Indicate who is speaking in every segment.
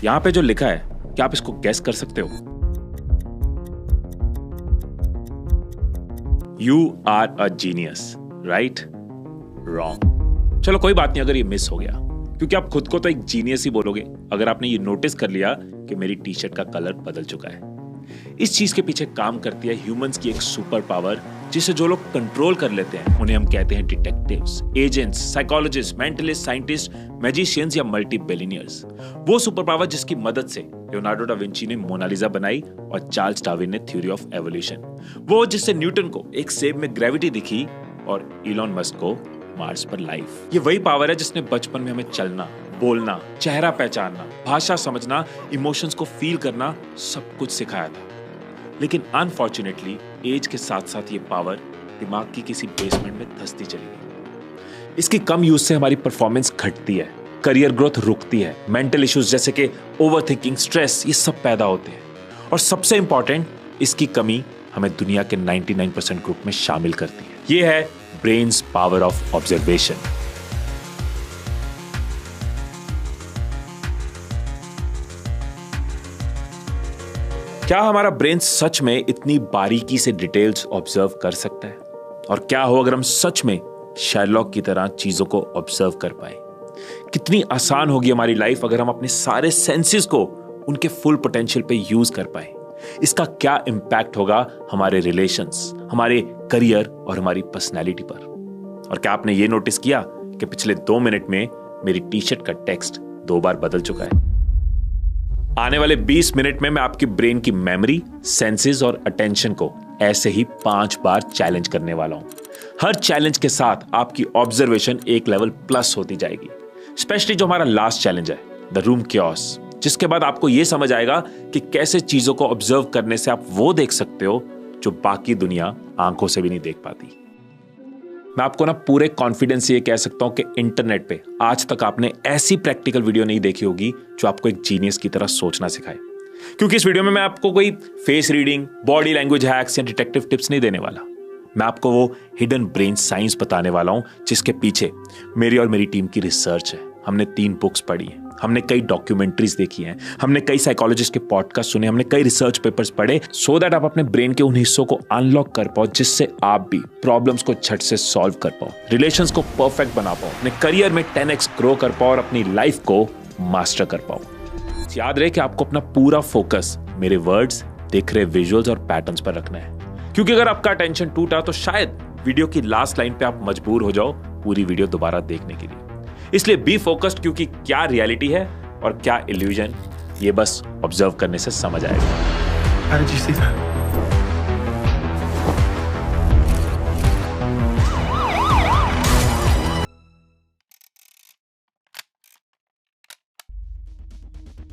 Speaker 1: यहां पे जो लिखा है, क्या आप इसको गैस कर सकते हो? You are a genius, right? Wrong. चलो कोई बात नहीं अगर ये मिस हो गया, क्योंकि आप खुद को तो एक जीनियस ही बोलोगे अगर आपने ये नोटिस कर लिया कि मेरी टी शर्ट का कलर बदल चुका है। इस चीज के पीछे काम करती है ह्यूमंस की एक सुपर पावर, जिसे जो लोग कंट्रोल कर लेते हैं उन्हें हम कहते हैं detectives, agents, psychologist, mentalist, scientist, magicians या मल्टी बिलियनियर्स। वो सुपर पावर जिसकी मदद से लियोनार्डो डा विंची ने मोनालिसा बनाई और चार्ल्स डार्विन ने थ्योरी ऑफ एवोल्यूशन। वो जिससे न्यूटन को एक सेब में ग्रेविटी दिखी और इलॉन मस्क को मार्स पर लाइफ। ये वही पावर है जिसने बचपन में हमें चलना, बोलना, चेहरा पहचानना, भाषा समझना, इमोशंस को फील करना, सब कुछ सिखाया था। लेकिन अनफॉर्चुनेटली एज के साथ साथ ये पावर दिमाग की किसी बेसमेंट में धंसती चली गई। इसकी कम यूज से हमारी परफॉर्मेंस घटती है, करियर ग्रोथ रुकती है, मेंटल इश्यूज जैसे कि ओवरथिंकिंग, स्ट्रेस, ये सब पैदा होते हैं। और सबसे इंपॉर्टेंट, इसकी कमी हमें दुनिया के 99% ग्रुप में शामिल करती है। ये है ब्रेन्स पावर ऑफ ऑब्जर्वेशन। क्या हमारा ब्रेन सच में इतनी बारीकी से डिटेल्स ऑब्जर्व कर सकता है? और क्या हो अगर हम सच में शर्लॉक की तरह चीजों को ऑब्जर्व कर पाए? कितनी आसान होगी हमारी लाइफ अगर हम अपने सारे सेंसेस को उनके फुल पोटेंशियल पे यूज कर पाए। इसका क्या इंपैक्ट होगा हमारे रिलेशंस, हमारे करियर और हमारी पर्सनैलिटी पर? और क्या आपने ये नोटिस किया कि पिछले 2 मिनट में मेरी टी शर्ट का टेक्स्ट 2 बार बदल चुका है? आने वाले 20 मिनट में मैं आपकी ब्रेन की मेमोरी, सेंसेस और अटेंशन को ऐसे ही 5 बार चैलेंज करने वाला हूं। हर चैलेंज के साथ आपकी ऑब्जर्वेशन एक लेवल प्लस होती जाएगी। स्पेशली जो हमारा लास्ट चैलेंज है, द रूम क्योस, जिसके बाद आपको यह समझ आएगा कि कैसे चीजों को ऑब्जर्व करने से आप वो देख सकते हो जो बाकी दुनिया आंखों से भी नहीं देख पाती। मैं आपको ना पूरे कॉन्फिडेंस से ये कह सकता हूं कि इंटरनेट पे आज तक आपने ऐसी प्रैक्टिकल वीडियो नहीं देखी होगी जो आपको एक जीनियस की तरह सोचना सिखाए। क्योंकि इस वीडियो में मैं आपको कोई face reading, body language hacks या डिटेक्टिव टिप्स नहीं देने वाला। मैं आपको वो हिडन ब्रेन साइंस बताने वाला हूं जिसके पीछे मेरी और मेरी टीम की रिसर्च है। हमने 3 बुक्स पढ़ी हैं, हमने कई डॉक्यूमेंट्रीज देखी हैं, हमने कई साइकोलॉजिस्ट के पॉडकास्ट सुने, हमने कई रिसर्च पेपर्स पढ़े, सो दैट आप अपने ब्रेन के उन हिस्सों को अनलॉक कर पाओ जिससे आप भी प्रॉब्लम्स को झट से सॉल्व कर पाओ, रिलेशंस को परफेक्ट बना पाओ, अपने करियर में 10x ग्रो कर पाओ और अपनी लाइफ को मास्टर कर पाओ। याद रहे कि आपको अपना पूरा फोकस मेरे वर्ड्स, दिख रहे विजुअल्स और पैटर्न्स पर रखना है, क्योंकि अगर आपका अटेंशन टूटा तो शायद वीडियो की लास्ट लाइन पे आप मजबूर हो जाओ पूरी वीडियो दोबारा देखने के लिए। इसलिए बी फोकस्ड, क्योंकि क्या रियलिटी है और क्या इल्यूजन ये बस ऑब्जर्व करने से समझ आएगा।
Speaker 2: How did you see that?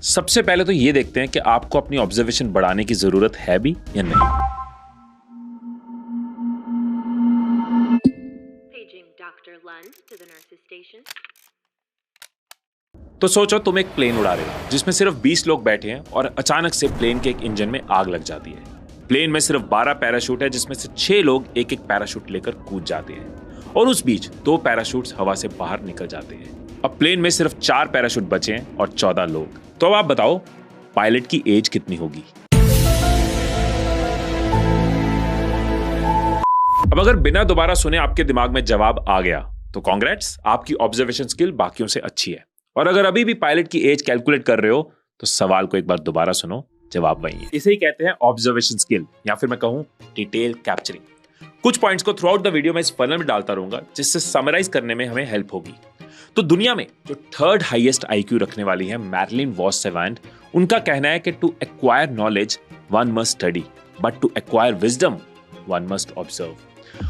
Speaker 1: सबसे पहले तो ये देखते हैं कि आपको अपनी ऑब्जर्वेशन बढ़ाने की जरूरत है भी या नहीं।
Speaker 3: Paging Dr. Lund to the nurse's station.
Speaker 1: तो सोचो तुम एक प्लेन उड़ा रहे हो जिसमें सिर्फ 20 लोग बैठे हैं और अचानक से प्लेन के एक इंजन में आग लग जाती है। प्लेन में सिर्फ 12 पैराशूट है जिसमें से 6 लोग एक एक पैराशूट लेकर कूद जाते हैं और उस बीच 2 पैराशूट्स हवा से बाहर निकल जाते हैं। अब प्लेन में सिर्फ 4 पैराशूट बचे हैं और 14 लोग। तो अब आप बताओ पायलट की एज कितनी होगी? अब अगर बिना दोबारा सुने आपके दिमाग में जवाब आ गया तो कांग्रेट्स, आपकी ऑब्जर्वेशन स्किल बाकियों से अच्छी है। और अगर अभी भी पायलट की एज कैलकुलेट कर रहे हो तो सवाल को एक बार दोबारा सुनो, जवाब वही है। इसे ही कहते हैं ऑब्जर्वेशन स्किल, या फिर मैं कहूं डिटेल कैप्चरिंग। कुछ पॉइंट्स को थ्रू आउट द वीडियो में इस फनल में डालता रहूंगा जिससे समराइज करने में हमें हेल्प होगी। तो दुनिया में जो 3rd हाईएस्ट आईक्यू रखने वाली है मैरिलिन वॉस सेवांट, उनका कहना है कि to acquire knowledge one must study, but to acquire wisdom one must observe.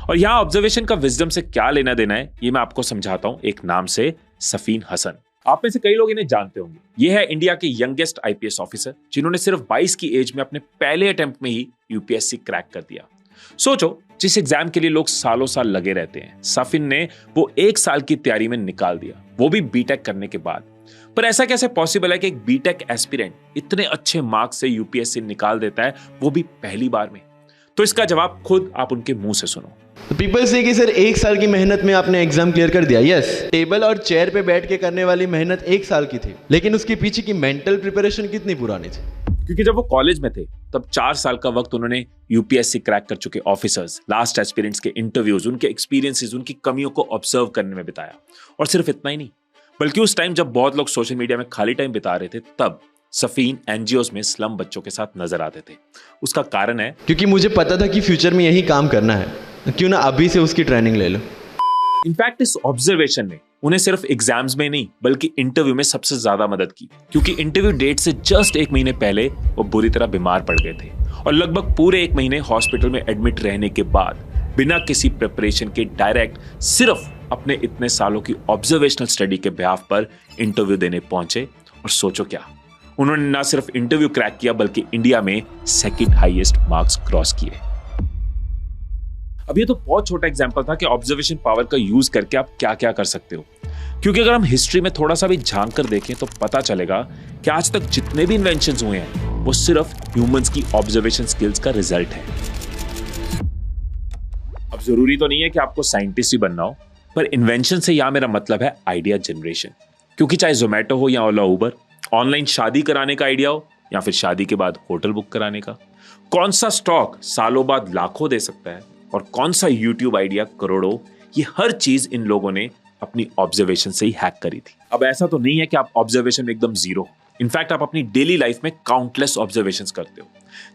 Speaker 1: और यहां ऑब्जर्वेशन का विजडम से क्या लेना देना है ये मैं आपको समझाता हूं एक नाम से, सफीन हसन। आप में से कई लोग इन्हें जानते होंगे। ये है इंडिया के यंगेस्ट आईपीएस ऑफिसर जिन्होंने सिर्फ 22 की एज में अपने पहले अटेम्प्ट में ही यूपीएससी क्रैक कर दिया। सोचो, जिस एग्जाम के लिए लोग सालों साल लगे रहते हैं, सफिन ने वो 1 साल की तैयारी में निकाल दिया, वो भी बीटेक करने के बाद। पर ऐसा कैसे पॉसिबल है कि एक बीटेक एस्पिरेंट इतने अच्छे मार्क्स से यूपीएससी निकाल देता है, वो भी पहली बार में? तो इसका जवाब खुद आप उनके मुंह से सुनो।
Speaker 4: तो पीपल से कि सर 1 साल की मेहनत में आपने एग्जाम क्लियर कर दिया। यस, टेबल और चेयर पे बैठ के करने वाली मेहनत 1 साल की थी, लेकिन उसके पीछे की मेंटल प्रिपरेशन कितनी पुरानी थी।
Speaker 1: क्योंकि जब वो कॉलेज में थे तब 4 साल का वक्त उन्होंने यूपीएससी क्रैक कर चुके ऑफिसर्स, लास्ट एस्पिरेंट्स के इंटरव्यूज, उनके एक्सपीरियंसेस, उनकी कमियों को ऑब्जर्व करने में बिताया। और सिर्फ इतना ही नहीं, बल्कि उस टाइम जब बहुत लोग सोशल मीडिया में खाली टाइम बिता रहे थे, तब सफीन एनजीओज में स्लम बच्चों के साथ नजर आते थे। उसका कारण है
Speaker 4: क्योंकि मुझे पता था कि फ्यूचर में यही काम करना है, क्यों ना अभी से उसकी ट्रेनिंग ले लो।
Speaker 1: इनफैक्ट इस ऑब्जर्वेशन ने उन्हें सिर्फ एग्जाम्स में नहीं बल्कि इंटरव्यू में सबसे ज्यादा मदद की, क्योंकि इंटरव्यू डेट से जस्ट 1 महीने पहले वो बुरी तरह बीमार पड़ गए थे और लगभग पूरे 1 महीने हॉस्पिटल में एडमिट रहने के बाद बिना किसी प्रिपरेशन के डायरेक्ट सिर्फ अपने इतने सालों की ऑब्जर्वेशनल स्टडी के बिहाफ पर इंटरव्यू देने पहुंचे। और सोचो क्या, उन्होंने ना सिर्फ इंटरव्यू क्रैक किया बल्कि इंडिया में 2nd हाईएस्ट मार्क्स क्रॉस किए। अब ये तो बहुत छोटा एग्जांपल था कि ऑब्जर्वेशन पावर का यूज करके आप क्या क्या कर सकते हो, क्योंकि अगर हम हिस्ट्री में थोड़ा सा भी झांक कर देखें तो पता चलेगा कि आज तक जितने भी इन्वेंशंस हुए हैं वो सिर्फ ह्यूमंस की ऑब्जर्वेशन स्किल्स का रिजल्ट है। अब जरूरी तो नहीं है कि आपको साइंटिस्ट ही बनना हो, पर इन्वेंशन से यहां मेरा मतलब है आइडिया जनरेशन। क्योंकि चाहे जोमेटो हो या ओला उबर, ऑनलाइन शादी कराने का आइडिया हो या फिर शादी के बाद होटल बुक कराने का, कौन सा स्टॉक सालों बाद लाखों दे सकता है और कौन सा यूट्यूब आइडिया करोड़ों, ये हर चीज इन लोगों ने अपनी ऑब्जर्वेशन से ही हैक करी थी। अब ऐसा तो नहीं है कि आप ऑब्जर्वेशन में एकदम जीरो, इनफैक्ट आप अपनी डेली लाइफ में काउंटलेस ऑब्जर्वेशंस करते हो।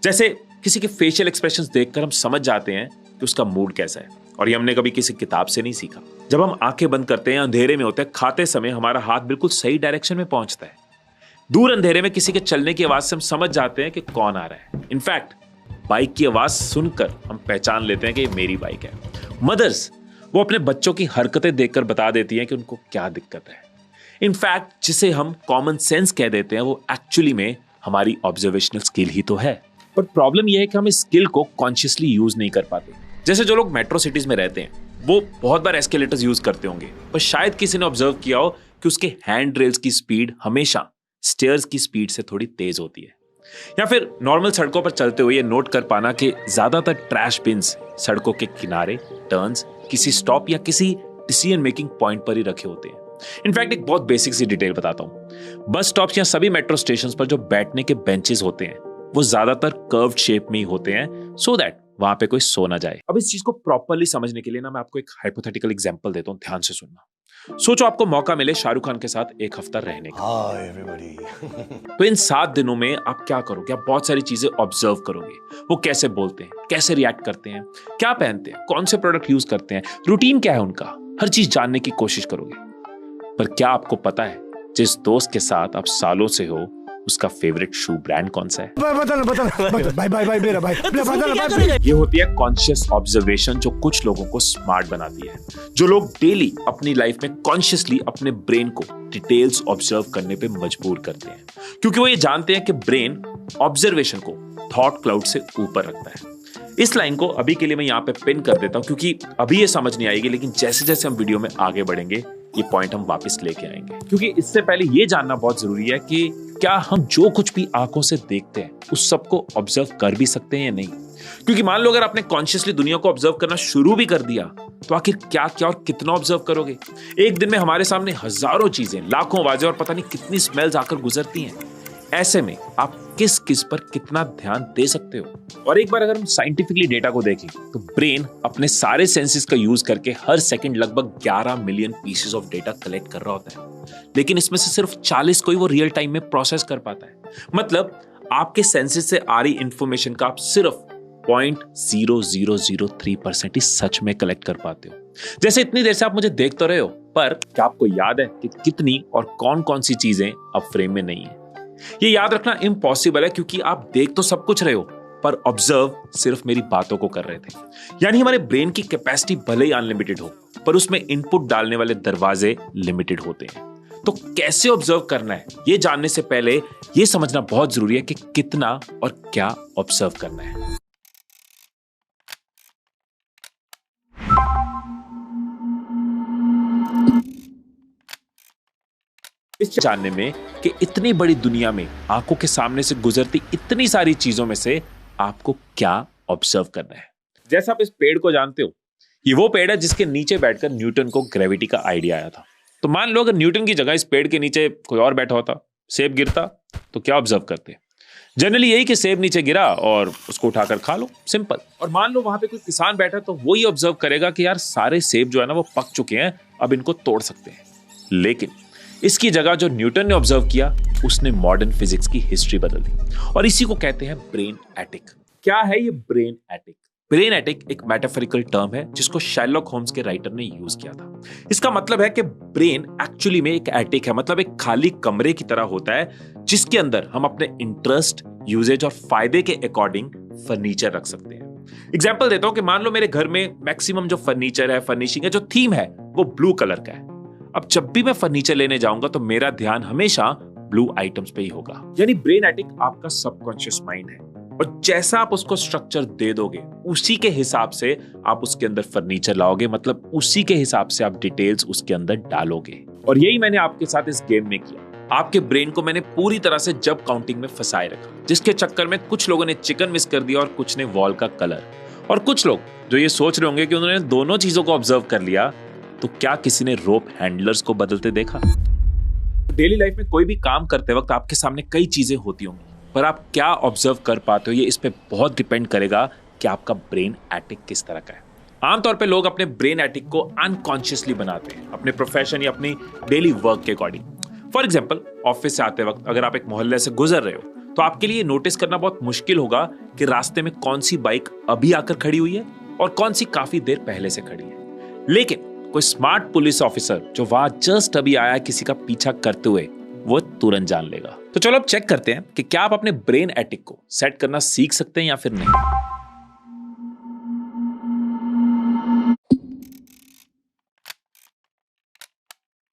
Speaker 1: जैसे किसी के फेशियल एक्सप्रेशंस देखकर हम समझ जाते हैं कि उसका मूड कैसा है, और ये हमने कभी किसी किताब से नहीं सीखा। जब हम आंखें बंद करते हैं, अंधेरे में होते हैं, खाते समय हमारा हाथ बिल्कुल सही डायरेक्शन में पहुंचता है। दूर अंधेरे में किसी के चलने की आवाज से हम समझ जाते हैं कि कौन आ रहा है। इनफैक्ट बाइक की आवाज सुनकर हम पहचान लेते हैं कि ये मेरी बाइक है। मदर्स वो अपने बच्चों की हरकतें देखकर बता देती हैं कि उनको क्या दिक्कत है। इनफैक्ट जिसे हम कॉमन सेंस कह देते हैं वो एक्चुअली में हमारी ऑब्जर्वेशनल स्किल ही तो है। पर प्रॉब्लम यह है कि हम इस स्किल को कॉन्शियसली यूज नहीं कर पाते। जैसे जो लोग मेट्रो सिटीज में रहते हैं वो बहुत बार एस्केलेटर्स यूज करते होंगे, पर शायद किसी ने ऑब्जर्व किया हो कि उसके हैंड रेल्स की स्पीड हमेशा स्टेयर्स की स्पीड से थोड़ी तेज होती है। या फिर नॉर्मल सड़कों पर चलते हुए ये नोट कर पाना कि ज्यादातर ट्रैश बिन्स सड़कों के किनारे, टर्न्स, किसी स्टॉप या किसी डिसीजन मेकिंग पॉइंट पर ही रखे होते हैं। इनफैक्ट एक बहुत बेसिक सी डिटेल बताता हूं। बस स्टॉप्स या सभी मेट्रो स्टेशंस पर जो बैठने के बेंचेस होते हैं वो ज्यादातर कर्व्ड शेप में ही होते हैं, सो दैट वहां पे कोई सो ना जाए। अब इस चीज को प्रॉपर्ली समझने के लिए ना मैं आपको एक हाइपोथेटिकल एग्जांपल देता हूं, ध्यान से सुनना। सोचो आपको मौका मिले शाहरुख खान के साथ 1 हफ्ता रहने का।
Speaker 5: Hi everybody.
Speaker 1: तो इन 7 दिनों में आप क्या करोगे? आप बहुत सारी चीजें ऑब्जर्व करोगे। वो कैसे बोलते हैं, कैसे रिएक्ट करते हैं, क्या पहनते हैं, कौन से प्रोडक्ट यूज करते हैं, रूटीन क्या है उनका, हर चीज जानने की कोशिश करोगे। पर क्या आपको पता है जिस दोस्त के साथ आप सालों से हो उसका फेवरेट शू ब्रांड कौन सा है?
Speaker 5: भाई मेरा भाई।
Speaker 1: ये होती है कॉन्शियस ऑब्जर्वेशन, जो कुछ लोगों को स्मार्ट बनाती है। जो लोग डेली अपनी लाइफ में कॉन्शियसली अपने ब्रेन को डिटेल्स ऑब्जर्व करने पे मजबूर करते हैं, क्योंकि वो ये जानते हैं कि ब्रेन ऑब्जर्वेशन को थॉट क्लाउड से ऊपर रखता है। इस लाइन को अभी के लिए मैं यहाँ पे पिन कर देता हूं, क्योंकि अभी ये समझ नहीं आएगी, लेकिन जैसे जैसे हम वीडियो में आगे बढ़ेंगे ये पॉइंट हम वापस लेके आएंगे। क्योंकि इससे पहले ये जानना बहुत जरूरी है कि क्या हम जो कुछ भी आंखों से देखते हैं उस सबको ऑब्जर्व कर भी सकते हैं या नहीं। क्योंकि मान लो अगर आपने कॉन्शियसली दुनिया को ऑब्जर्व करना शुरू भी कर दिया तो आखिर क्या क्या और कितना ऑब्जर्व करोगे? एक दिन में हमारे सामने हजारों चीजें, लाखों आवाजें और पता नहीं कितनी स्मेल्स आकर गुजरती हैं। ऐसे में आप किस किस पर कितना ध्यान दे सकते हो? और एक बार अगर हम साइंटिफिकली डेटा को देखें तो ब्रेन अपने सारे सेंसेस का यूज करके हर सेकंड लगभग 11 million pieces of data collect कर रहा होता है, लेकिन इसमें से सिर्फ 40 को ही वो रियल टाइम में प्रोसेस कर पाता है। मतलब आपके सेंसेस से आ रही इंफॉर्मेशन का आप सिर्फ 0.0003% ही सच में कलेक्ट कर पाते हो। जैसे इतनी देर से आप मुझे देख तो रहे हो, पर क्या आपको याद है कि कितनी और कौन कौन सी चीजें अब फ्रेम में नहीं है? ये याद रखना इम्पॉसिबल है, क्योंकि आप देख तो सब कुछ रहे हो पर ऑब्जर्व सिर्फ मेरी बातों को कर रहे थे। यानी हमारे ब्रेन की कैपेसिटी भले ही अनलिमिटेड हो, पर उसमें इनपुट डालने वाले दरवाजे लिमिटेड होते हैं। तो कैसे ऑब्जर्व करना है ये जानने से पहले ये समझना बहुत जरूरी है कि कितना और क्या ऑब्जर्व करना है। इस जानने में कि इतनी बड़ी दुनिया में आंखों के सामने से गुजरती इतनी सारी चीजों में से आपको क्या ऑब्जर्व करना है। जैसा आप इस पेड़ को जानते हो, ये वो पेड़ है जिसके नीचे बैठकर न्यूटन को ग्रेविटी का आइडिया आया था। तो मान लो अगर न्यूटन की जगह इस पेड़ के नीचे कोई और बैठा होता, सेब गिरता, तो क्या ऑब्जर्व करते? जनरली यही कि सेब नीचे गिरा और उसको उठाकर खा लो, सिंपल। और मान लो वहां पे कोई किसान बैठा, तो वो ही ऑब्जर्व करेगा कि यार सारे सेब जो है ना वो पक चुके हैं, अब इनको तोड़ सकते हैं। लेकिन इसकी जगह जो न्यूटन ने ऑब्जर्व किया, उसने मॉडर्न फिजिक्स की हिस्ट्री बदल दी, और इसी को कहते हैं ब्रेन एटिक। क्या है ये ब्रेन एटिक? ब्रेन एटिक एक मेटाफोरिकल टर्म है जिसको शर्लॉक होम्स के राइटर ने यूज किया था। इसका मतलब है कि ब्रेन एक्चुअली में एक एटिक है, मतलब एक खाली कमरे की तरह होता है जिसके अंदर हम अपने इंटरेस्ट, यूजेज और फायदे के अकॉर्डिंग फर्नीचर रख सकते हैं। एग्जाम्पल देता हूं कि मान लो मेरे घर में मैक्सिमम जो फर्नीचर है, फर्निशिंग है, जो थीम है वो ब्लू कलर का है। अब जब भी मैं फर्नीचर लेने जाऊंगा तो मेरा ध्यान हमेशा ब्लू आइटम्स पे ही होगा। यानी ब्रेन एटिक आपका सबकॉन्शियस माइंड है, और जैसा आप उसको स्ट्रक्चर दे दोगे उसी के हिसाब से आप उसके अंदर फर्नीचर लाओगे, मतलब उसी के हिसाब से आप डिटेल्स उसके अंदर डालोगे। और यही मैंने आपके साथ इस गेम में किया। आपके ब्रेन को मैंने पूरी तरह से जब काउंटिंग में फंसाए रखा, जिसके चक्कर में कुछ लोगों ने चिकन मिस कर दिया और कुछ ने वॉल का कलर। और कुछ लोग जो ये सोच रहे होंगे कि उन्होंने दोनों चीजों को ऑब्जर्व कर लिया, तो क्या किसी ने रोप हैंडलर्स को बदलते देखा? डेली लाइफ में कोई भी काम करते वक्त आपके सामने कई चीजें होती होंगी, पर आप क्या ऑब्जर्व कर पाते हो ये इस पे बहुत डिपेंड करेगा कि आपका ब्रेन एटिक किस तरह का है। आमतौर पे लोग अपने ब्रेन एटिक को अनकॉन्शियसली बनाते हैं अपने प्रोफेशन या अपनी डेली वर्क के अकॉर्डिंग। फॉर एग्जाम्पल, ऑफिस से आते वक्त अगर आप एक मोहल्ले से गुजर रहे हो तो आपके लिए नोटिस करना बहुत मुश्किल होगा कि रास्ते में कौन सी बाइक अभी आकर खड़ी हुई है और कौन सी काफी देर पहले से खड़ी है। लेकिन कोई स्मार्ट पुलिस ऑफिसर जो वहां जस्ट अभी आया है किसी का पीछा करते हुए, वो तुरंत जान लेगा। तो चलो अब चेक करते हैं कि क्या आप अपने ब्रेन एटिक को सेट करना सीख सकते हैं या फिर नहीं।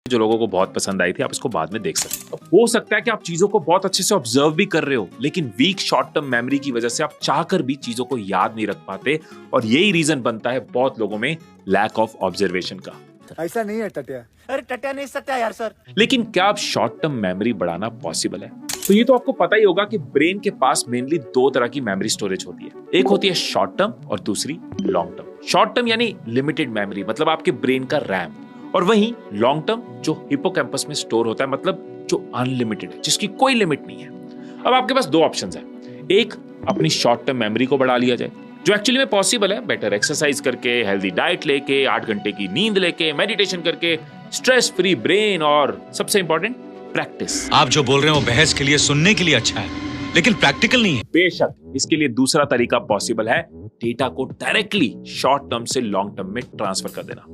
Speaker 1: जो लोगों को बहुत पसंद आई थी, आप इसको बाद में देख सकते हैं। हो सकता है कि आप चीजों को बहुत अच्छे से ऑब्जर्व भी कर रहे हो, लेकिन वीक शॉर्ट टर्म मेमोरी की वजह से आप चाहकर भी चीजों को याद नहीं रख पाते, और यही रीजन बनता है बहुत लोगों में लैक ऑफ ऑब्जर्वेशन का।
Speaker 5: ऐसा नहीं है टटिया।
Speaker 6: अरे टटिया नहीं सकता यार सर।
Speaker 1: लेकिन क्या अब शॉर्ट टर्म मेमोरी बढ़ाना पॉसिबल है? तो ये तो आपको पता ही होगा कि ब्रेन के पास मेनली दो तरह की मेमोरी स्टोरेज होती है। एक होती है शॉर्ट टर्म और दूसरी लॉन्ग टर्म। शॉर्ट टर्म यानी लिमिटेड मेमोरी, मतलब आपके ब्रेन का रैम, और वहीं लॉन्ग टर्म जो हिपोकैम्पस में स्टोर होता है, मतलब जो अनलिमिटेड है, जिसकी कोई लिमिट नहीं है। अब आपके पास दो ऑप्शंस हैं। एक, अपनी शॉर्ट टर्म मेमोरी को बढ़ा लिया जाए, जो एक्चुअली में पॉसिबल है, बेटर एक्सरसाइज करके, हेल्दी डाइट लेके, 8 घंटे की नींद लेके, मेडिटेशन करके, स्ट्रेस फ्री ब्रेन, और सबसे इंपॉर्टेंट प्रैक्टिस।
Speaker 7: आप जो बोल रहे हो बहस के लिए, सुनने के लिए अच्छा है, लेकिन प्रैक्टिकल नहीं है।
Speaker 1: बेशक इसके लिए दूसरा तरीका पॉसिबल है, डेटा को डायरेक्टली शॉर्ट टर्म से लॉन्ग टर्म में ट्रांसफर कर देना।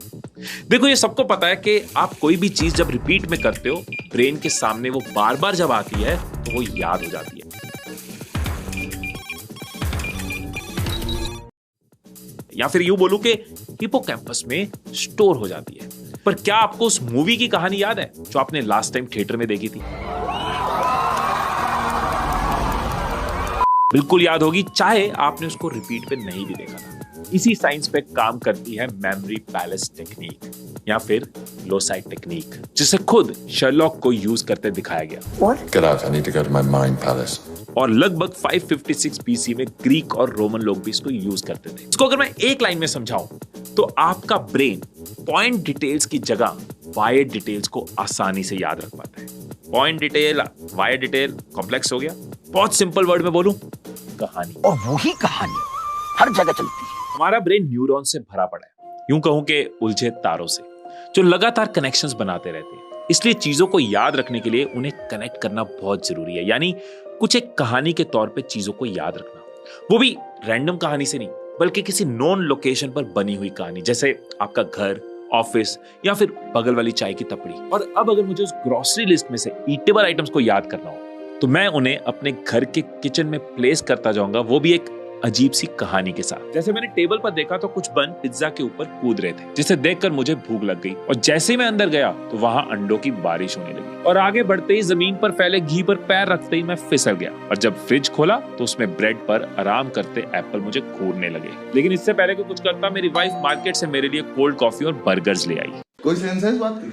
Speaker 1: देखो, ये सबको पता है कि आप कोई भी चीज जब रिपीट में करते हो, ब्रेन के सामने वो बार बार जब आती है तो वो याद हो जाती है, या फिर यूं बोलूं कि हिपोकैम्पस में स्टोर हो जाती है। पर क्या आपको उस मूवी की कहानी याद है जो आपने लास्ट टाइम थिएटर में देखी थी? बिल्कुल याद होगी, चाहे आपने उसको रिपीट पे नहीं भी देखा था। इसी साइंस पे काम करती है मेमोरी पैलेस टेक्निक या फिर लोसाई टेक्निक, जिसे खुद शर्लॉक को यूज करते दिखाया गया।
Speaker 8: Get out, I need to go to my mind palace.
Speaker 1: और लगभग 556 BC में ग्रीक और रोमन लोग भी इसको यूज करते थे। इसको अगर मैं एक लाइन में समझाऊं तो आपका ब्रेन पॉइंट डिटेल्स की जगह वायर डिटेल्स को आसानी से याद रख पाता है। Point detail, wire detail, complex हो गया। बहुत सिंपल वर्ड में बोलूं, कहानी।
Speaker 6: और वही कहानी हर जगह चलती है।
Speaker 1: हमारा ब्रेन न्यूरॉन से भरा पड़ा है, यूं कहूं कि उलझे तारों से, जो लगातार कनेक्शंस बनाते रहते हैं। इसलिए चीजों को याद रखने के लिए उन्हें कनेक्ट करना बहुत जरूरी है, यानी कुछ एक कहानी के तौर पे चीजों को याद रखना, वो भी रैंडम कहानी से नहीं, बल्कि किसी नोन लोकेशन पर बनी हुई कहानी, जैसे आपका घर, ऑफिस या फिर बगल वाली चाय की टपरी। और अब अगर मुझे उस ग्रोसरी लिस्ट में से ईटेबल आइटम्स को याद करना हो तो मैं उन्हें अपने घर के किचन में प्लेस करता जाऊंगा, वो भी एक अजीब सी कहानी के साथ। जैसे मैंने टेबल पर देखा तो कुछ बन पिज्जा के ऊपर कूद रहे थे, जिसे देखकर मुझे भूख लग गई, और जैसे ही मैं अंदर गया तो वहां अंडों की बारिश होने लगी, और आगे बढ़ते ही जमीन पर फैले घी पर पैर रखते ही मैं फिसल गया, और जब फ्रिज खोला तो उसमें ब्रेड पर आराम करते एप्पल मुझे घूरने लगे। लेकिन इससे पहले कि कुछ करता, मेरी वाइफ मार्केट से मेरे लिए कोल्ड कॉफी और बर्गर्स ले आई।
Speaker 8: कोई सेंस है इस बात की?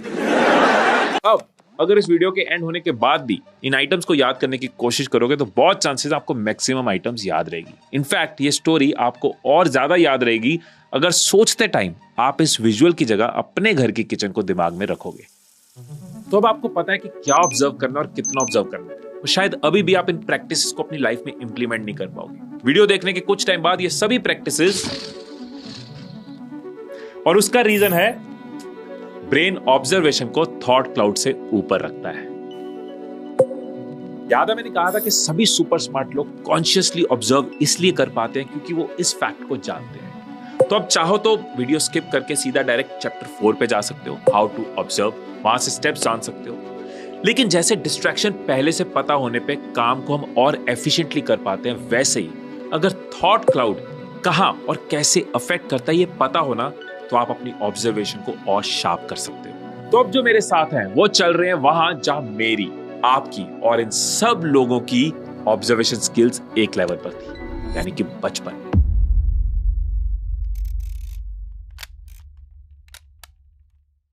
Speaker 1: अब अगर इस वीडियो के एंड होने के बाद भी इन आइटम्स को याद करने की कोशिश करोगे तो बहुत चांसेस आपको मैक्सिमम आइटम्स याद रहेगी। इनफैक्ट ये स्टोरी आपको और ज्यादा याद रहेगी अगर सोचते टाइम आप इस विजुअल की जगह अपने घर की किचन को दिमाग में रखोगे। तो अब आपको पता है कि क्या ऑब्जर्व करना और कितना ऑब्जर्व करना है। तो शायद अभी भी आप इन प्रैक्टिसेस को अपनी लाइफ में इंप्लीमेंट नहीं कर पाओगे। वीडियो देखने के कुछ टाइम बाद ये सभी प्रैक्टिसेस, और उसका रीजन है ब्रेन ऑब्जर्वेशन को थॉट क्लाउड से ऊपर रखता है। याद है मैंने कहा था कि सभी सुपर स्मार्ट लोग कॉन्शियसली ऑब्जर्व इसलिए कर पाते हैं क्योंकि वो इस फैक्ट को जानते हैं। तो अब चाहो तो वीडियो स्किप करके सीधा डायरेक्ट चैप्टर 4 पे जा सकते हो, हाउ टू ऑब्जर्व, वहां से स्टेप्स जान सकते हो। लेकिन जैसे डिस्ट्रैक्शन पहले से पता होने पे काम को हम और एफिशिएंटली कर पाते हैं, वैसे ही अगर थॉट क्लाउड कहां और कैसे अफेक्ट करता है ये पता होना तो आप अपनी ऑब्जर्वेशन को और शार्प कर सकते हो। तो अब जो मेरे साथ हैं वो चल रहे हैं वहां जहां मेरी, आपकी और इन सब लोगों की ऑब्जर्वेशन स्किल्स एक लेवल पर थी, यानी कि बचपन।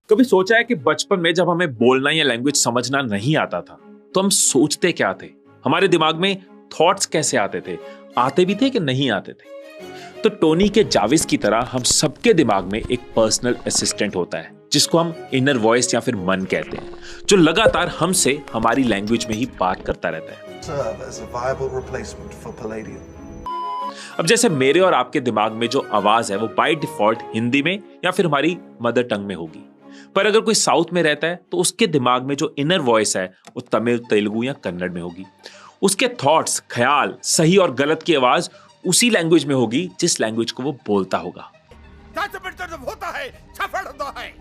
Speaker 1: कभी सोचा है कि बचपन में जब हमें बोलना या लैंग्वेज समझना नहीं आता था तो हम सोचते क्या थे, हमारे दिमाग में थॉट्स कैसे आते थे, आते भी थे कि नहीं आते थे? तो टोनी के जाविस की तरह हम सबके दिमाग में एक पर्सनल असिस्टेंट होता है जिसको हम इनर वॉइस या फिर मन कहते हैं, जो लगातार हमसे हमारी लैंग्वेज में ही बात करता रहता है।
Speaker 9: Serve as a viable replacement for Palladium.
Speaker 1: अब जैसे मेरे और आपके दिमाग में जो आवाज है वो बाय डिफॉल्ट हिंदी में या फिर हमारी मदर टंग में होगी, पर अगर कोई साउथ में रहता है तो उसके दिमाग में जो इनर वॉइस है वो तमिल, तेलुगु या कन्नड़ में होगी। उसके थॉट्स, ख्याल, सही और गलत की आवाज उसी लैंग्वेज में होगी जिस लैंग्वेज को वो बोलता होगा।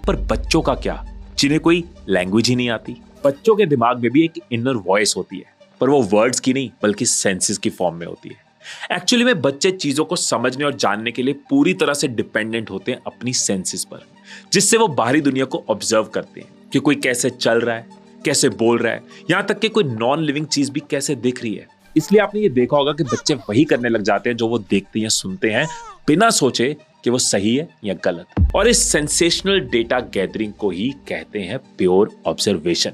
Speaker 1: पर बच्चों का क्या, जिन्हें कोई लैंग्वेज ही नहीं आती? बच्चों के दिमाग में भी एक इनर वॉइस होती है, पर वो वर्ड्स की नहीं बल्कि सेंसेस की फॉर्म में होती है। एक्चुअली में बच्चे चीजों को समझने और जानने के लिए पूरी तरह से डिपेंडेंट होते हैं अपनी सेंसेस पर, जिससे वो बाहरी दुनिया को ऑब्जर्व करते हैं कि कोई कैसे चल रहा है, कैसे बोल रहा है, यहां तक कि कोई नॉन लिविंग चीज भी कैसे दिख रही है। इसलिए आपने ये देखा होगा कि बच्चे वही करने लग जाते हैं जो वो देखते हैं, सुनते हैं, बिना सोचे कि वो सही है या गलत। और इस सेंसेशनल डेटा गैदरिंग को ही कहते हैं प्योर ऑब्जर्वेशन।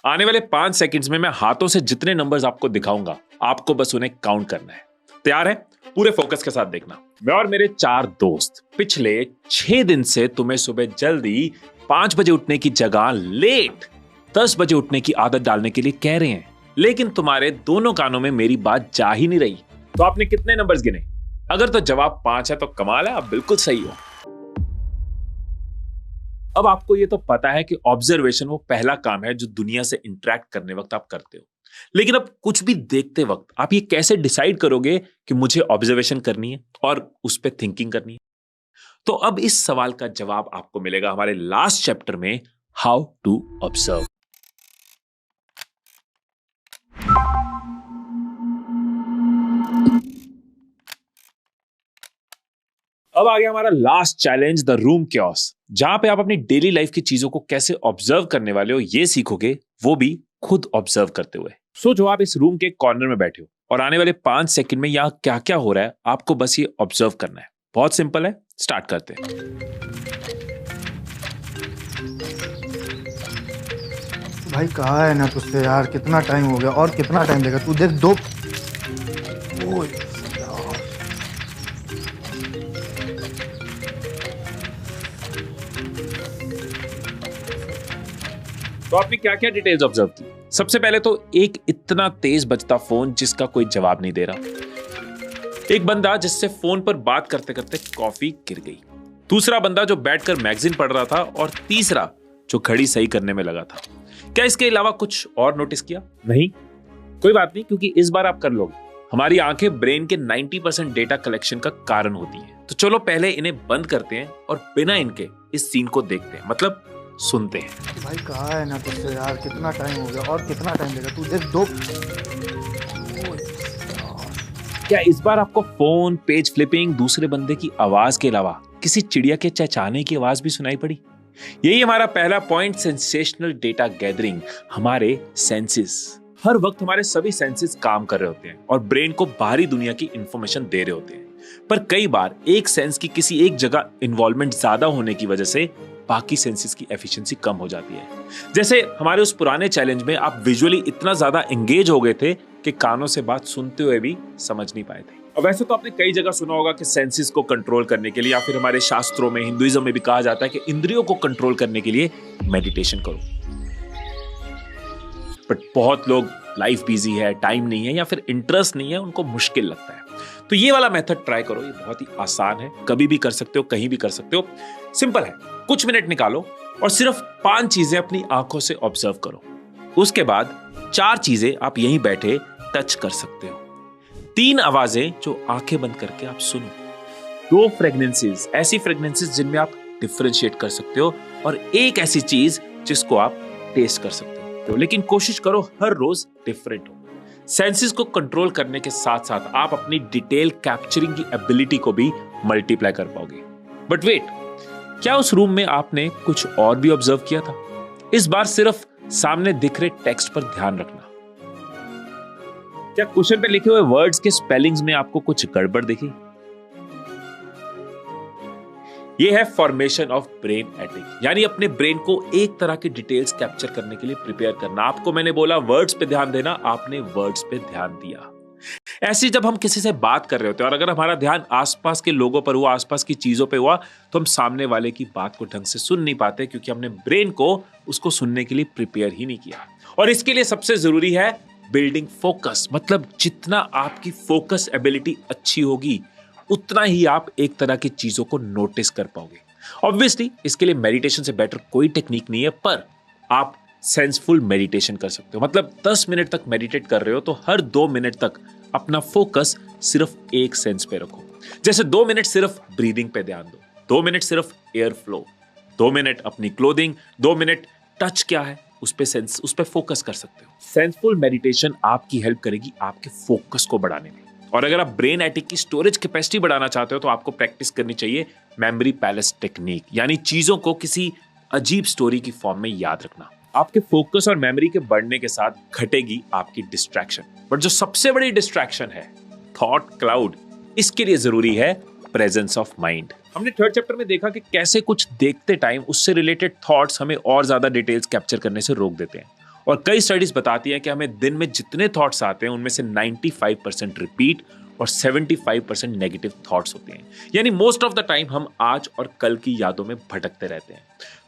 Speaker 1: आने वाले 5 सेकंड्स में मैं हाथों से जितने नंबर्स आपको दिखाऊंगा, आपको बस उन्हें काउंट करना है। तैयार है? पूरे फोकस के साथ देखना। मैं और मेरे 4 दोस्त पिछले 6 दिन से तुम्हें सुबह जल्दी 5 बजे उठने की जगह लेट 10 बजे उठने की आदत डालने के लिए कह रहे हैं, लेकिन तुम्हारे दोनों कानों में मेरी बात जा ही नहीं रही। तो आपने कितने नंबर्स गिने? अगर तो जवाब 5 है तो कमाल है, आप बिल्कुल सही हो। अब आपको ये तो पता है कि ऑब्जर्वेशन वो पहला काम है जो दुनिया से इंटरेक्ट करने वक्त आप करते हो, लेकिन अब कुछ भी देखते वक्त आप ये कैसे डिसाइड करोगे कि मुझे ऑब्जर्वेशन करनी है और उस पर थिंकिंग करनी है? तो अब इस सवाल का जवाब आपको मिलेगा हमारे लास्ट चैप्टर में, हाउ टू ऑब्जर्व। अब आ गया हमारा last challenge, the room chaos, जहां पे आप अपनी डेली लाइफ की चीजों को कैसे ऑब्जर्व करने वाले हो ये सीखोगे, वो भी खुद ऑब्जर्व करते हुए। सोचो आप इस रूम के कॉर्नर में बैठे हो और आने वाले 5 सेकंड में यहां क्या क्या हो रहा है आपको बस ये ऑब्जर्व करना है। बहुत सिंपल है, स्टार्ट करते हैं।
Speaker 5: भाई कहा है ना तुझसे यार, कितना टाइम हो गया और कितना टाइम लेगा? तू देख 2
Speaker 1: तो आपने क्या क्या डिटेल्स ऑब्जर्व की? सबसे पहले तो एक इतना तेज बजता फोन जिसका कोई जवाब नहीं दे रहा, एक बंदा जिससे फोन पर बात करते करते कॉफी गिर गई, दूसरा बंदा जो बैठकर मैगजीन पढ़ रहा था, और तीसरा जो घड़ी सही करने में लगा था। क्या इसके अलावा कुछ और नोटिस किया? नहीं, कोई बात नहीं, क्योंकि इस बार आप कर लोगे। हमारी आंखें ब्रेन के 90% डेटा कलेक्शन का कारण होती हैं। तो चलो पहले इन्हें बंद करते हैं और बिना इनके इस सीन को देखते हैं, मतलब सुनते हैं।
Speaker 5: भाई कहा है ना तुझसे यार, कितना टाइम हो गया और कितना टाइम लेगा? तू देख 2
Speaker 1: क्या इस बार आपको फोन, पेज फ्लिपिंग, दूसरे बंदे की आवाज के अलावा किसी चिड़िया के चहचहाने की आवाज भी सुनाई पड़ी? यही हमारा पहला पॉइंट, सेंसेशनल डेटा गैदरिंग, हमारे सेंसेस। हर वक्त हमारे सभी सेंसेस काम कर रहे होते हैं और ब्रेन को बाहरी दुनिया की इंफॉर्मेशन दे रहे होते हैं, पर कई बार एक सेंस की किसी एक जगह इन्वॉल्वमेंट ज्यादा होने की वजह से बाकी सेंसेस की एफिशिएंसी कम हो जाती है। जैसे हमारे उस पुराने चैलेंज में आप विजुअली इतना ज्यादा एंगेज हो गए थे कि कानों से बात सुनते हुए भी समझ नहीं पाए थे। और वैसे तो आपने कई जगह सुना होगा कि सेंसेस को कंट्रोल करने के लिए, या फिर हमारे शास्त्रों में, हिंदुइज्म में भी कहा जाता है कि इंद्रियों को कंट्रोल करने के लिए मेडिटेशन करो। बट बहुत लोग, लाइफ बिजी है, टाइम नहीं है या फिर इंटरेस्ट नहीं है, उनको मुश्किल लगता है। तो ये वाला मेथड ट्राई करो, ये बहुत ही आसान है, कभी भी कर सकते हो, कहीं भी कर सकते हो। सिंपल है, कुछ मिनट निकालो और सिर्फ 5 चीजें अपनी आंखों से ऑब्जर्व करो। उसके बाद 4 चीजें आप यहीं बैठे टच कर सकते हो, 3 आवाजें जो आंखें बंद करके आप सुनो, 2 फ्रेग्रेंसेस, ऐसी फ्रेग्रेंसेस जिनमें आप डिफरेंशिएट कर सकते हो, और एक ऐसी चीज जिसको आप टेस्ट कर सकते हो। लेकिन कोशिश करो हर रोज डिफरेंट हो। सेंसेस को कंट्रोल करने के साथ साथ आप अपनी डिटेल कैप्चरिंग की एबिलिटी को भी मल्टीप्लाई कर पाओगे। बट वेट, क्या उस रूम में आपने कुछ और भी ऑब्जर्व किया था? इस बार सिर्फ सामने दिख रहे टेक्स्ट पर ध्यान रखना। क्या क्वेश्चन पे लिखे हुए वर्ड्स के स्पेलिंग्स में आपको कुछ गड़बड़ दिखी? यह है फॉर्मेशन ऑफ ब्रेन एटिक, यानी अपने ब्रेन को एक तरह की डिटेल्स कैप्चर करने के लिए प्रिपेयर करना। आपको मैंने बोला वर्ड्स पे ध्यान देना, आपने वर्ड्स पे ध्यान दिया। ऐसे जब हम किसी से बात कर रहे होते हैं और अगर हमारा ध्यान आसपास के लोगों पर हुआ, आसपास की चीजों पे हुआ, तो हम सामने वाले की बात को ढंग से सुन नहीं पाते, क्योंकि हमने ब्रेन को उसको सुनने के लिए प्रिपेयर ही नहीं किया। और इसके लिए सबसे जरूरी है बिल्डिंग फोकस। मतलब जितना आपकी फोकस एबिलिटी अच्छी होगी, उतना ही आप एक तरह की चीजों को नोटिस कर पाओगे। ऑब्वियसली इसके लिए मेडिटेशन से बेटर कोई टेक्निक नहीं है, पर आप सेंसफुल मेडिटेशन कर सकते हो। मतलब 10 मिनट तक मेडिटेट कर रहे हो तो हर 2 मिनट तक अपना फोकस सिर्फ एक सेंस पे रखो। जैसे 2 मिनट सिर्फ ब्रीदिंग पे ध्यान दो, 2 मिनट सिर्फ एयर फ्लो, 2 मिनट अपनी क्लोथिंग, 2 मिनट टच क्या है उस पे फोकस कर सकते हो। सेंसफुल मेडिटेशन आपकी हेल्प करेगी आपके फोकस को बढ़ाने में। और अगर आप ब्रेन एटिक की स्टोरेज कैपेसिटी बढ़ाना चाहते हो तो आपको प्रैक्टिस करनी चाहिए मेमोरी पैलेस टेक्निक, यानी चीजों को किसी अजीब स्टोरी की फॉर्म में याद रखना। आपके फोकस और मेमोरी के बढ़ने के साथ घटेगी आपकी डिस्ट्रैक्शन। बट जो सबसे बड़ी डिस्ट्रैक्शन है थॉट क्लाउड, इसके लिए जरूरी है प्रेजेंस ऑफ माइंड। हमने 3rd चैप्टर में देखा कि कैसे कुछ देखते टाइम उससे रिलेटेड थॉट्स हमें और ज्यादा डिटेल्स कैप्चर करने से रोक देते हैं। और कई स्टडीज बताती हैं कि हमें दिन में जितने थॉट्स आते हैं उनमें से 95% रिपीट और 75% नेगेटिव थॉट्स होते हैं। यानी मोस्ट ऑफ द टाइम हम आज और कल की यादों में भटकते रहते हैं।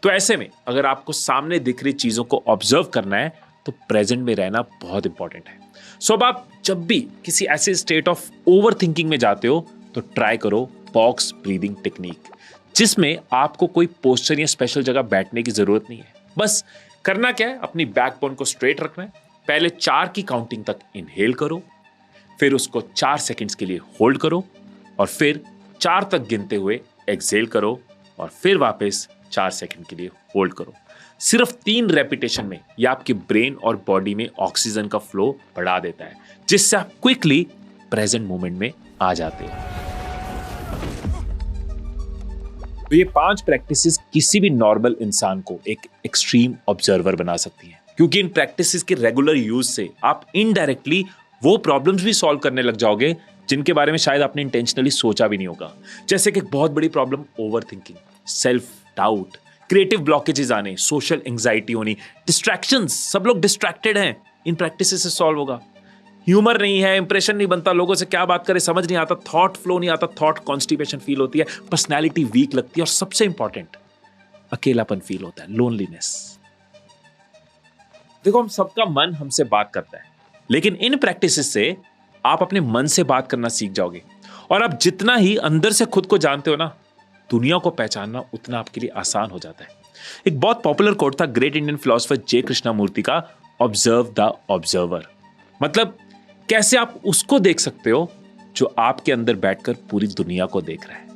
Speaker 1: तो ऐसे में अगर आपको सामने दिख रही चीजों को ऑब्जर्व करना है तो प्रेजेंट में रहना बहुत इंपॉर्टेंट है। सो अब आप जब भी किसी ऐसे स्टेट ऑफ ओवर थिंकिंग में जाते हो तो ट्राई करो बॉक्स ब्रीदिंग टेक्निक, जिसमें आपको कोई पोस्चर या स्पेशल जगह बैठने की जरूरत नहीं है। बस करना क्या है, अपनी बैकबोन को स्ट्रेट रखना है। पहले 4 की काउंटिंग तक इनहेल करो, फिर उसको 4 सेकंड्स के लिए होल्ड करो और फिर 4 तक गिनते हुए एक्सहेल करो और फिर वापस 4 सेकंड के लिए होल्ड करो। सिर्फ 3 रेपिटेशन में यह आपके ब्रेन और बॉडी में ऑक्सीजन का फ्लो बढ़ा देता है, जिससे आप क्विकली प्रेजेंट मोमेंट में आ जाते हैं। तो ये 5 प्रैक्टिसेस किसी भी नॉर्मल इंसान को एक एक्सट्रीम ऑब्जर्वर बना सकती हैं, क्योंकि इन प्रैक्टिसेस के रेगुलर यूज से आप इनडायरेक्टली वो प्रॉब्लम्स भी सॉल्व करने लग जाओगे जिनके बारे में शायद आपने इंटेंशनली सोचा भी नहीं होगा। जैसे कि बहुत बड़ी problem over thinking, self doubt, creative blockages आने, सोशल एंजाइटी होनी, डिस्ट्रैक्शंस, सब लोग डिस्ट्रैक्टेड हैं, इन प्रैक्टिसेस से सॉल्व होगा। ह्यूमर नहीं है, इंप्रेशन नहीं बनता, लोगों से क्या बात करें समझ नहीं आता, थॉट फ्लो नहीं आता, थॉट कॉन्स्टिपेशन फील होती है, पर्सनैलिटी वीक लगती है और सबसे इंपॉर्टेंट अकेलापन फील होता है, लोनलीनेस। देखो, हम सबका मन हमसे बात करता है, लेकिन इन प्रैक्टिसेस से आप अपने मन से बात करना सीख जाओगे। और आप जितना ही अंदर से खुद को जानते हो ना, दुनिया को पहचानना उतना आपके लिए आसान हो जाता है। एक बहुत पॉपुलर कोट था ग्रेट इंडियन फिलोसोफर जे कृष्णामूर्ति का, ऑब्जर्व द ऑब्जर्वर। मतलब कैसे आप उसको देख सकते हो जो आपके अंदर बैठकर पूरी दुनिया को देख रहा है।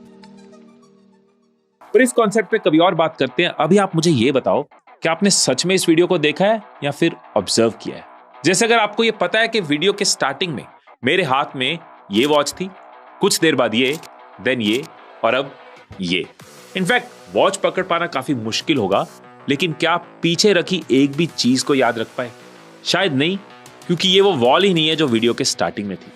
Speaker 1: पर इस कॉन्सेप्ट पे कभी और बात करते हैं। अभी आप मुझे ये बताओ कि आपने सच में इस वीडियो को देखा है या फिर ऑब्जर्व किया है। जैसे अगर आपको ये पता है कि वीडियो के स्टार्टिंग में मेरे हाथ में ये वॉच थी, कुछ देर बाद ये, देन ये और अब ये। इनफैक्ट वॉच पकड़ पाना काफी मुश्किल होगा, लेकिन क्या आप पीछे रखी एक भी चीज को याद रख पाए? शायद नहीं, क्योंकि ये वो वॉल ही नहीं है जो वीडियो के स्टार्टिंग में थी।